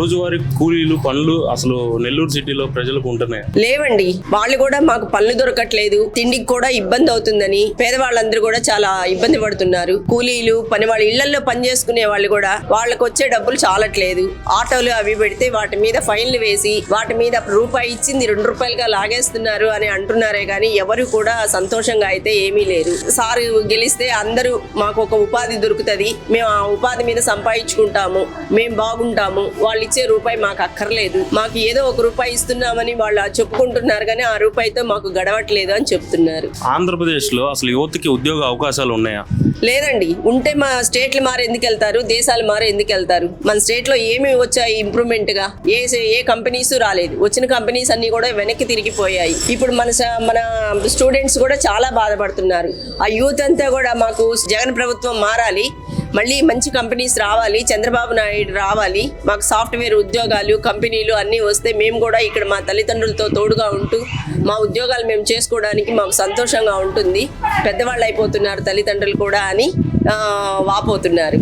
రోజువారీ కూలీలు పనులు అసలు నెల్లూరు సిటీలో ప్రజలకు ఉంటున్నాయి? లేవండి, వాళ్ళు కూడా మాకు పనులు దొరకట్లేదు, తిండికి కూడా ఇబ్బంది అవుతుందని పేదవాళ్ళందరూ కూడా చాలా ఇబ్బంది పడుతున్నారు. కూలీలు పని వాళ్ళ ఇళ్లలో పని చేసుకునే వాళ్ళు కూడా వాళ్ళకి వచ్చే డబ్బులు చాలట్లేదు. ఆటోలు అవి పెడితే వాటి మీద ఫైన్లు వేసి వాటి మీద రూపాయి ఇచ్చింది 2 రూపాయలుగా లాగేస్తున్నారు అని అంటున్నారే కానీ ఎవరు కూడా సంతోషంగా అయితే ఏమీ లేరు. సారు గెలిస్తే అందరూ మాకు ఒక ఉపాధి దొరుకుతుంది, మేము ఆ ఉపాధి మీద సంపాదించుకుంటాము, మేము బాగుంటాము, వాళ్ళు ఇచ్చే రూపాయి మాకు అక్కర్లేదు, మాకు ఏదో 1 రూపాయి ఇస్తున్నామని వాళ్ళు చెప్పుకుంటున్నారు కానీ ఆ రూపాయితో మాకు గడవట్లేదు అని చెప్తున్నారు. ఆంధ్రప్రదేశ్ లో అసలు యువతకి ఉద్యోగ అవకాశాలు ఉన్నాయా? లేదండి, ఉంటే మా స్టేట్లు మారి ఎందుకు వెళ్తారు, దేశాలు మారి ఎందుకు వెళ్తారు? మన స్టేట్ లో ఏమి వచ్చాయి ఇంప్రూవ్మెంట్ గా? ఏ కంపెనీస్ రాలేదు, వచ్చిన కంపెనీస్ అన్ని కూడా వెనక్కి తిరిగిపోయాయి. ఇప్పుడు మన స్టూడెంట్స్ కూడా చాలా బాధపడుతున్నారు. ఆ యూత్ అంతా కూడా మాకు జగన్ ప్రభుత్వం మారాలి, మళ్ళీ మంచి కంపెనీస్ రావాలి, చంద్రబాబు నాయుడు రావాలి, మాకు సాఫ్ట్వేర్ ఉద్యోగాలు కంపెనీలు అన్నీ వస్తే మేము కూడా ఇక్కడ మా తల్లిదండ్రులతో తోడుగా ఉంటూ మా ఉద్యోగాలు మేము చేసుకోవడానికి మాకు సంతోషంగా ఉంటుంది. పెద్దవాళ్ళు అయిపోతున్నారు తల్లిదండ్రులు కూడా అని వాపోతున్నారు.